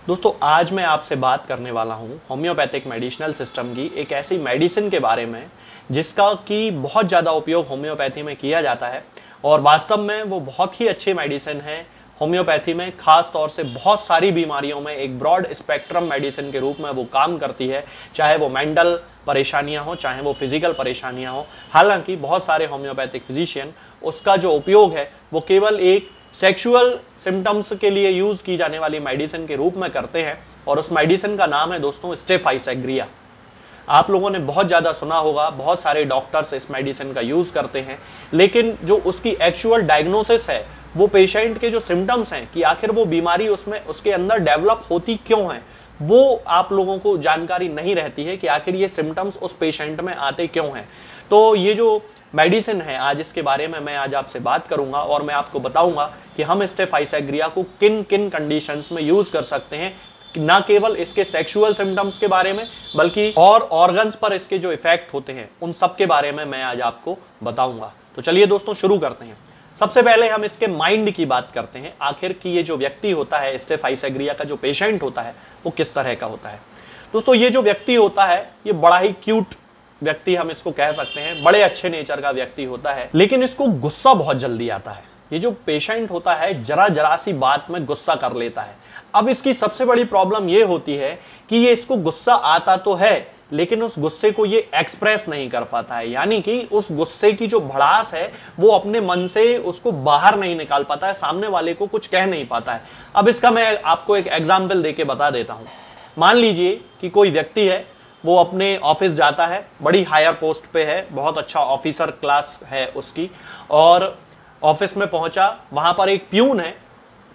दोस्तों आज मैं आपसे बात करने वाला हूँ होम्योपैथिक मेडिसिनल सिस्टम की एक ऐसी मेडिसिन के बारे में जिसका कि बहुत ज़्यादा उपयोग होम्योपैथी में किया जाता है और वास्तव में वो बहुत ही अच्छी मेडिसिन है। होम्योपैथी में खास तौर से बहुत सारी बीमारियों में एक ब्रॉड स्पेक्ट्रम मेडिसिन के रूप में वो काम करती है, चाहे वो मेंटल परेशानियां हो चाहे वो फिजिकल परेशानियां हो। हालांकि बहुत सारे होम्योपैथिक फिजिशियन उसका जो उपयोग है वो केवल एक सेक्सुअल सिम्टम्स के लिए यूज की जाने वाली मेडिसिन के रूप में करते हैं और उस मेडिसिन का नाम है दोस्तों स्टेफाइसेग्रिया। आप लोगों ने बहुत ज़्यादा सुना होगा, बहुत सारे डॉक्टर्स इस मेडिसिन का यूज़ करते हैं, लेकिन जो उसकी एक्चुअल डायग्नोसिस है वो पेशेंट के जो सिम्टम्स हैं कि आखिर वो बीमारी उसमें उसके अंदर डेवलप होती क्यों है, वो आप लोगों को जानकारी नहीं रहती है कि आखिर ये सिम्टम्स उस पेशेंट में आते क्यों हैं। तो ये जो मेडिसिन है आज इसके बारे में मैं आज आपसे बात करूंगा और मैं आपको बताऊंगा कि हम स्टेफाइसेग्रिया को किन किन कंडीशंस में यूज कर सकते हैं, ना केवल इसके सेक्सुअल सिम्टम्स के बारे में बल्कि और ऑर्गन्स पर इसके जो इफेक्ट होते हैं उन सब के बारे में मैं आज आपको बताऊंगा। तो चलिए दोस्तों शुरू करते हैं। सबसे पहले हम इसके माइंड की बात करते हैं, आखिर कि ये जो व्यक्ति होता है स्टेफाइसेग्रिया का जो पेशेंट होता है वो किस तरह का होता है। दोस्तों ये जो व्यक्ति होता है ये बड़ा ही क्यूट व्यक्ति हम इसको कह सकते हैं, बड़े अच्छे नेचर का व्यक्ति होता है, लेकिन इसको गुस्सा बहुत जल्दी आता है। ये जो पेशेंट होता है जरा जरा सी बात में गुस्सा कर लेता है। अब इसकी सबसे बड़ी प्रॉब्लम ये होती है कि ये इसको गुस्सा आता तो है लेकिन उस गुस्से को ये एक्सप्रेस नहीं कर पाता है, यानी कि उस गुस्से की जो भड़ास है वो अपने मन से उसको बाहर नहीं निकाल पाता है, सामने वाले को कुछ कह नहीं पाता है। अब इसका मैं आपको एक एग्जाम्पल देके बता देता हूं। मान लीजिए कि कोई व्यक्ति है, वो अपने ऑफिस जाता है, बड़ी हायर पोस्ट पे है, बहुत अच्छा ऑफिसर क्लास है उसकी, और ऑफिस में पहुंचा, वहां पर एक प्यून है।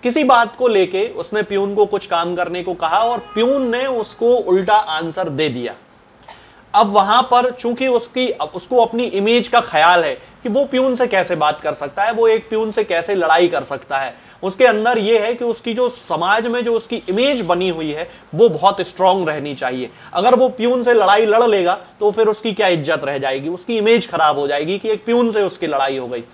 किसी बात को लेके उसने प्यून को कुछ काम करने को कहा और प्यून ने उसको उल्टा आंसर दे दिया। अब वहां पर चूंकि उसको अपनी इमेज का ख्याल है कि वो प्यून से कैसे बात कर सकता है, वो एक प्यून से कैसे लड़ाई कर सकता है, उसके अंदर ये है कि उसकी जो समाज में जो उसकी इमेज बनी हुई है वो बहुत स्ट्रांग रहनी चाहिए। अगर वो प्यून से लड़ाई लड़ लेगा तो फिर उसकी क्या इज्जत रह जाएगी, उसकी इमेज खराब हो जाएगी कि एक प्यून से उसकी लड़ाई हो गई।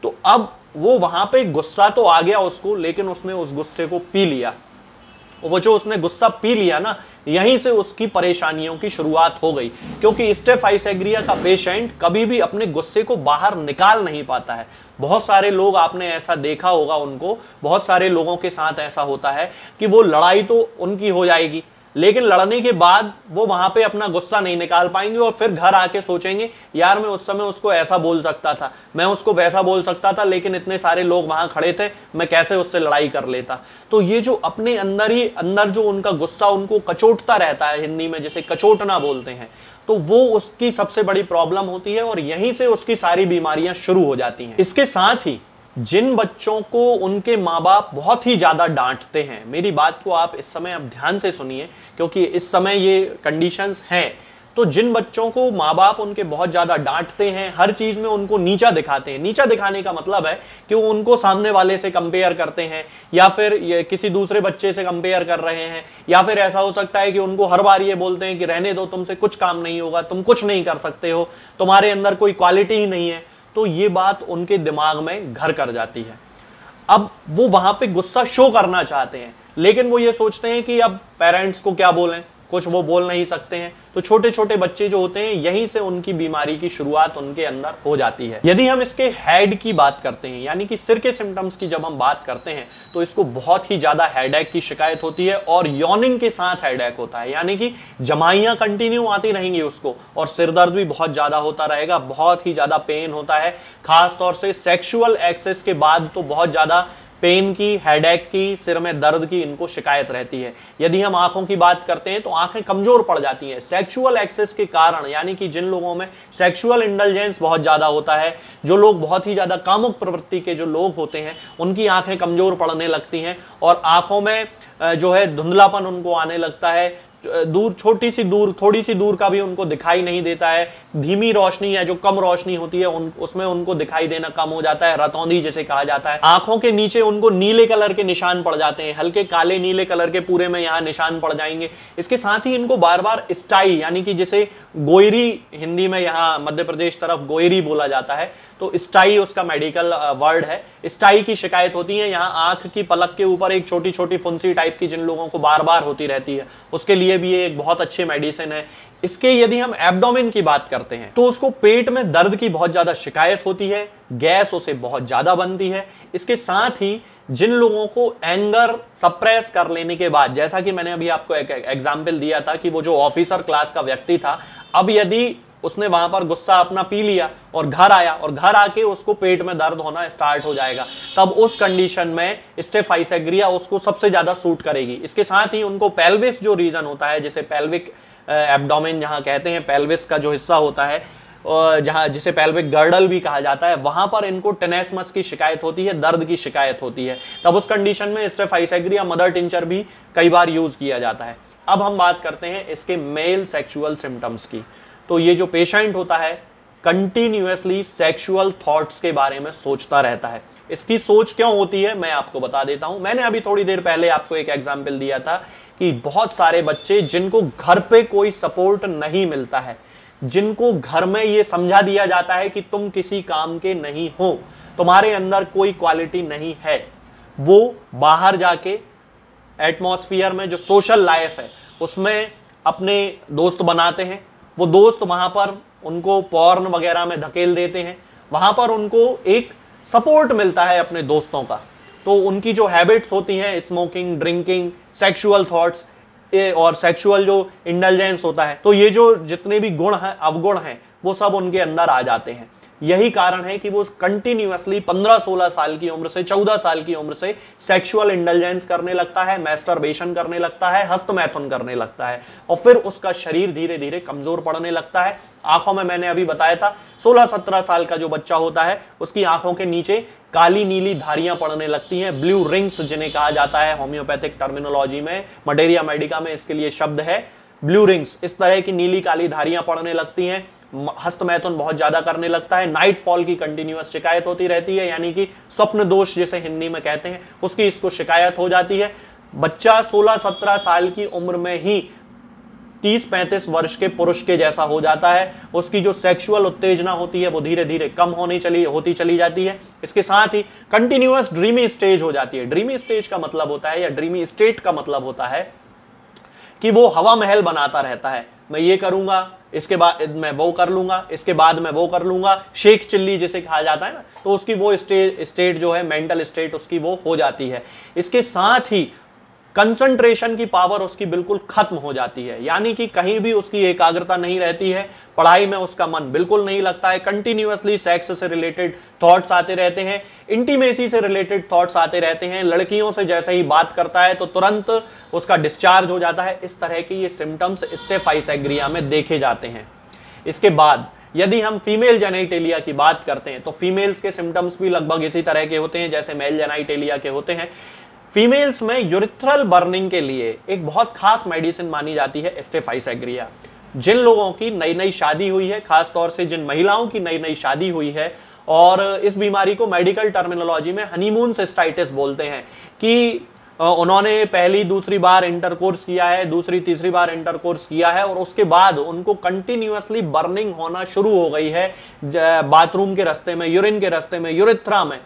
तो अब वो वहां पे गुस्सा तो आ गया उसको, लेकिन उसने उस गुस्से को पी लिया। वो जो उसने गुस्सा पी लिया ना, यहीं से उसकी परेशानियों की शुरुआत हो गई, क्योंकि स्टेफाइसेग्रिया का पेशेंट कभी भी अपने गुस्से को बाहर निकाल नहीं पाता है। बहुत सारे लोग आपने ऐसा देखा होगा, उनको बहुत सारे लोगों के साथ ऐसा होता है कि वो लड़ाई तो उनकी हो जाएगी लेकिन लड़ने के बाद वो वहां पे अपना गुस्सा नहीं निकाल पाएंगे और फिर घर आके सोचेंगे यार मैं उस समय उसको ऐसा बोल सकता था, मैं उसको वैसा बोल सकता था, लेकिन इतने सारे लोग वहां खड़े थे, मैं कैसे उससे लड़ाई कर लेता। तो ये जो अपने अंदर ही अंदर जो उनका गुस्सा उनको कचोटता रहता है, हिंदी में जिसे कचोटना बोलते हैं, तो वो उसकी सबसे बड़ी प्रॉब्लम होती है और यहीं से उसकी सारी बीमारियां शुरू हो जाती हैं। इसके साथ ही जिन बच्चों को उनके माँ बाप बहुत ही ज्यादा डांटते हैं, मेरी बात को आप इस समय अब ध्यान से सुनिए क्योंकि इस समय ये कंडीशंस हैं, तो जिन बच्चों को माँ बाप उनके बहुत ज्यादा डांटते हैं, हर चीज में उनको नीचा दिखाते हैं, नीचा दिखाने का मतलब है कि वो उनको सामने वाले से कंपेयर करते हैं या फिर ये किसी दूसरे बच्चे से कंपेयर कर रहे हैं, या फिर ऐसा हो सकता है कि उनको हर बार ये बोलते हैं कि रहने दो, तुमसे कुछ काम नहीं होगा, तुम कुछ नहीं कर सकते हो, तुम्हारे अंदर कोई क्वालिटी ही नहीं है। तो ये बात उनके दिमाग में घर कर जाती है। अब वो वहां पे गुस्सा शो करना चाहते हैं लेकिन वो ये सोचते हैं कि अब पेरेंट्स को क्या बोलें, कुछ वो बोल नहीं सकते हैं। तो छोटे छोटे बच्चे जो होते हैं यहीं से उनकी बीमारी की शुरुआत उनके अंदर हो जाती है। यदि हम इसके हेड की बात करते हैं, यानी कि सिर के सिम्टम्स की जब हम बात करते हैं, तो इसको बहुत ही ज्यादा हेडेक की शिकायत होती है और यॉर्निंग के साथ हेडेक होता है, यानी कि जमाइयां कंटिन्यू आती रहेंगी उसको और सिर दर्द भी बहुत ज्यादा होता रहेगा, बहुत ही ज्यादा पेन होता है। खास तौर से सेक्सुअल एक्सेस के बाद तो बहुत ज्यादा पेन की, हेडेक की, सिर में दर्द की इनको शिकायत रहती है। यदि हम आंखों की बात करते हैं तो आंखें कमजोर पड़ जाती हैं सेक्सुअल एक्सेस के कारण, यानी कि जिन लोगों में सेक्सुअल इंडल्जेंस बहुत ज्यादा होता है, जो लोग बहुत ही ज्यादा कामुक प्रवृत्ति के जो लोग होते हैं, उनकी आंखें कमजोर पड़ने लगती हैं और आंखों में जो है धुंधलापन उनको आने लगता है, दूर थोड़ी सी दूर का भी उनको दिखाई नहीं देता है, धीमी रोशनी है जो कम रोशनी होती है उसमें उनको दिखाई देना कम हो जाता है, रतौंधी जिसे कहा जाता है। आंखों के नीचे उनको नीले कलर के निशान पड़ जाते हैं, हल्के काले नीले कलर के पूरे में यहाँ निशान पड़ जाएंगे। इसके साथ ही इनको बार बार स्टाई, यानी कि जिसे गोयरी हिंदी में यहाँ मध्य प्रदेश तरफ गोयरी बोला जाता है, तो स्टाई उसका मेडिकल वर्ड है। स्टाई की शिकायत होती है, यहाँ आंख की पलक के ऊपर एक छोटी छोटी फुंसी टाइप की जिन लोगों को बार बार होती रहती है, उसके लिए भी ये एक बहुत अच्छी मेडिसिन है। इसके यदि हम एब्डोमेन की बात करते हैं तो उसको पेट में दर्द की बहुत ज्यादा शिकायत होती है, गैस उसे बहुत ज्यादा बनती है। इसके साथ ही जिन लोगों को एंगर सप्रेस कर लेने के बाद, जैसा कि मैंने अभी आपको एक एग्जाम्पल दिया था कि वो जो ऑफिसर क्लास का व्यक्ति था, अब यदि उसने वहां पर गुस्सा अपना पी लिया और घर आया और घर आके उसको पेट में दर्द होना स्टार्ट हो जाएगा, तब उस कंडीशन में स्टेफाइसेग्रिया उसको सबसे ज्यादा सूट करेगी। इसके साथ ही उनको पेल्विस जो रीजन होता है, जिसे पेल्विक एब्डोमेन जहां कहते हैं, पेल्विस का जो हिस्सा होता है जहां जिसे पेल्विक गर्डल भी कहा जाता है, वहां पर इनको टेनेस्मस की शिकायत होती है, दर्द की शिकायत होती है। तब उस कंडीशन में स्टेफाइसेग्रिया मदर टिंचर भी कई बार यूज किया जाता है। अब हम बात करते हैं इसके मेल सेक्सुअल सिम्टम्स की। तो ये जो पेशेंट होता है कंटिन्यूअसली सेक्सुअल थॉट्स के बारे में सोचता रहता है। इसकी सोच क्यों होती है मैं आपको बता देता हूं। मैंने अभी थोड़ी देर पहले आपको एक एग्जाम्पल दिया था कि बहुत सारे बच्चे जिनको घर पे कोई सपोर्ट नहीं मिलता है, जिनको घर में ये समझा दिया जाता है कि तुम किसी काम के नहीं हो, तुम्हारे अंदर कोई क्वालिटी नहीं है, वो बाहर जाके एटमॉस्फेयर में जो सोशल लाइफ है उसमें अपने दोस्त बनाते हैं। वो दोस्त वहां पर उनको पॉर्न वगैरह में धकेल देते हैं, वहां पर उनको एक सपोर्ट मिलता है अपने दोस्तों का। तो उनकी जो हैबिट्स होती हैं, स्मोकिंग, ड्रिंकिंग, सेक्सुअल थॉट्स और सेक्सुअल जो इंडल्जेंस होता है, तो ये जो जितने भी गुण हैं, अवगुण हैं, वो सब उनके अंदर आ जाते हैं। यही कारण है कि वो कंटिन्यूअसली 15-16 साल की उम्र से 14 साल की उम्र से सेक्सुअल इंडल्जेंस करने लगता है, मैस्टरबेशन करने लगता है, हस्तमैथुन करने लगता है, और फिर उसका शरीर धीरे धीरे कमजोर पड़ने लगता है। आंखों में मैंने अभी बताया था 16-17 साल का जो बच्चा होता है उसकी आंखों के नीचे काली नीली धारियां पड़ने लगती हैं, ब्लू रिंग्स जिन्हें कहा जाता है होम्योपैथिक टर्मिनोलॉजी में, मटेरिया मेडिका में इसके लिए शब्द है ब्लू रिंग्स। इस तरह की नीली काली धारियां पड़ने लगती हैं, हस्तमैथुन बहुत ज्यादा करने लगता है, नाइट फॉल की कंटिन्यूअस शिकायत होती रहती है, यानी कि स्वप्न दोष जिसे हिंदी में कहते हैं उसकी इसको शिकायत हो जाती है। बच्चा 16-17 साल की उम्र में ही 30-35 वर्ष के पुरुष के जैसा हो जाता है। उसकी जो सेक्सुअल उत्तेजना होती है वो धीरे धीरे कम होती चली जाती है। इसके साथ ही कंटिन्यूअस ड्रीमी स्टेज हो जाती है। ड्रीमी स्टेज का मतलब होता है, या ड्रीमी स्टेट का मतलब होता है कि वो हवा महल बनाता रहता है, मैं ये करूंगा, इसके बाद मैं वो कर लूंगा, इसके बाद मैं वो कर लूंगा, शेख चिल्ली जिसे कहा जाता है ना, तो उसकी वो स्टेट जो है, मेंटल स्टेट उसकी वो हो जाती है। इसके साथ ही कंसंट्रेशन की पावर उसकी बिल्कुल खत्म हो जाती है, यानी कि कहीं भी उसकी एकाग्रता नहीं रहती है, पढ़ाई में उसका मन बिल्कुल नहीं लगता है, कंटिन्यूअसली सेक्स से रिलेटेड थॉट्स आते रहते हैं, इंटीमेसी से रिलेटेड थॉट्स आते रहते हैं, लड़कियों से जैसे ही बात करता है तो तुरंत उसका डिस्चार्ज हो जाता है। इस तरह के ये सिम्टम्स स्टेफाइसेग्रिया में देखे जाते हैं। इसके बाद यदि हम फीमेल जेनाइटेलिया की बात करते हैं तो फीमेल्स के सिम्टम्स भी लगभग इसी तरह के होते हैं जैसे मेल जेनाइटेलिया के होते हैं। फीमेल्स में यूरिथ्रल बर्निंग के लिए एक बहुत खास मेडिसिन मानी जाती है स्टेफाइसेग्रिया। जिन लोगों की नई नई शादी हुई है, खास तौर से जिन महिलाओं की नई नई शादी हुई है, और इस बीमारी को मेडिकल टर्मिनोलॉजी में हनीमून सिस्टाइटिस बोलते हैं, कि उन्होंने पहली दूसरी बार इंटरकोर्स किया है, दूसरी तीसरी बार इंटरकोर्स किया है, और उसके बाद उनको कंटिन्यूअसली बर्निंग होना शुरू हो गई है बाथरूम के रास्ते में, यूरिन के रास्ते में, यूरिथ्रा में।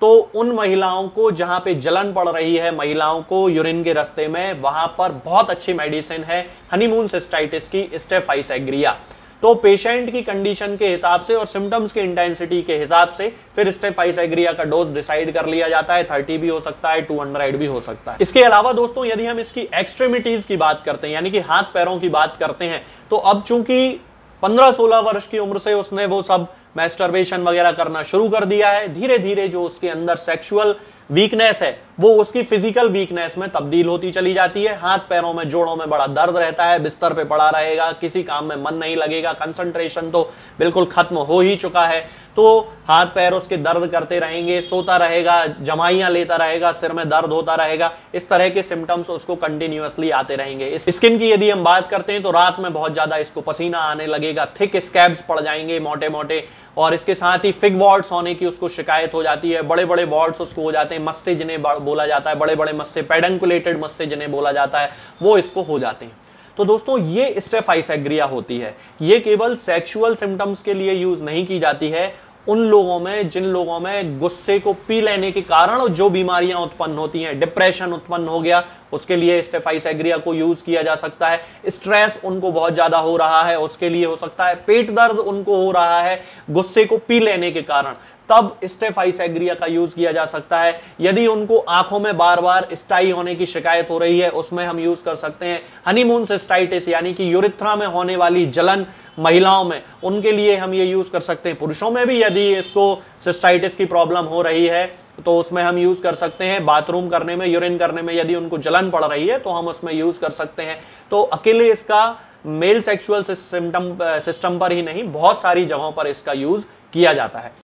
तो उन महिलाओं को जहां पे जलन पड़ रही है महिलाओं को यूरिन के रास्ते में, वहां पर बहुत अच्छी मेडिसिन है हनीमून सिस्टाइटिस की, स्टेफाइसेग्रिया। तो पेशेंट की कंडीशन के हिसाब से और सिम्टम्स के इंटेंसिटी के हिसाब से फिर स्टेफाइसेग्रिया का डोज डिसाइड कर लिया जाता है। 30 भी हो सकता है, 200 भी हो सकता है। इसके अलावा दोस्तों यदि हम इसकी एक्सट्रीमिटीज की बात करते हैं, यानी कि हाथ पैरों की बात करते हैं, तो अब चूंकि 15-16 वर्ष की उम्र से उसने वो सब मैस्टरबेशन वगैरह करना शुरू कर दिया है, धीरे धीरे जो उसके अंदर सेक्सुअल वीकनेस है वो उसकी फिजिकल वीकनेस में तब्दील होती चली जाती है। हाथ पैरों में, जोड़ों में बड़ा दर्द रहता है, बिस्तर पे पड़ा रहेगा, किसी काम में मन नहीं लगेगा, कंसंट्रेशन तो बिल्कुल खत्म हो ही चुका है, तो हाथ पैर उसके दर्द करते रहेंगे, सोता रहेगा, जमाइयां लेता रहेगा, सिर में दर्द होता रहेगा। इस तरह के सिम्टम्स उसको कंटिन्यूअसली आते रहेंगे। इस स्किन की यदि हम बात करते हैं तो रात में बहुत ज्यादा इसको पसीना आने लगेगा, थिक स्कैब्स पड़ जाएंगे मोटे मोटे, और इसके साथ ही फिग वॉर्ड्स होने की उसको शिकायत हो जाती है, बड़े बड़े वॉर्ड्स उसको हो जाते हैं, मस्से जिन्हें बोला जाता है, बड़े बड़े मस्से, पेडंकुलेटेड मस्से जिन्हें बोला जाता है, वो इसको हो जाते हैं। तो दोस्तों ये स्टेफाइसेग्रिया होती है, ये केवल सेक्सुअल सिम्टम्स के लिए यूज नहीं की जाती है, उन लोगों में जिन लोगों में गुस्से को पी लेने के कारण जो बीमारियां उत्पन्न होती हैं, डिप्रेशन उत्पन्न हो गया, उसके लिए स्टेफाइस एग्रिया को यूज किया जा सकता है। स्ट्रेस उनको बहुत ज्यादा हो रहा है, उसके लिए हो सकता है। पेट दर्द उनको हो रहा है गुस्से को पी लेने के कारण, तब स्टेफाइस एग्रिया का यूज किया जा सकता है। यदि उनको आंखों में बार बार स्टाई होने की शिकायत हो रही है, उसमें हम यूज कर सकते हैं हनीमून सिस्टाइटिस, यानी कि यूरिथ्रा में होने वाली जलन महिलाओं में, उनके लिए हम ये यूज कर सकते हैं। पुरुषों में भी यदि इसको सिस्टाइटिस की प्रॉब्लम हो रही है तो उसमें हम यूज कर सकते हैं। बाथरूम करने में, यूरिन करने में यदि उनको जलन पड़ रही है तो हम उसमें यूज कर सकते हैं। तो अकेले इसका मेल सेक्सुअल सिस्टम पर ही नहीं, बहुत सारी जगहों पर इसका यूज किया जाता है।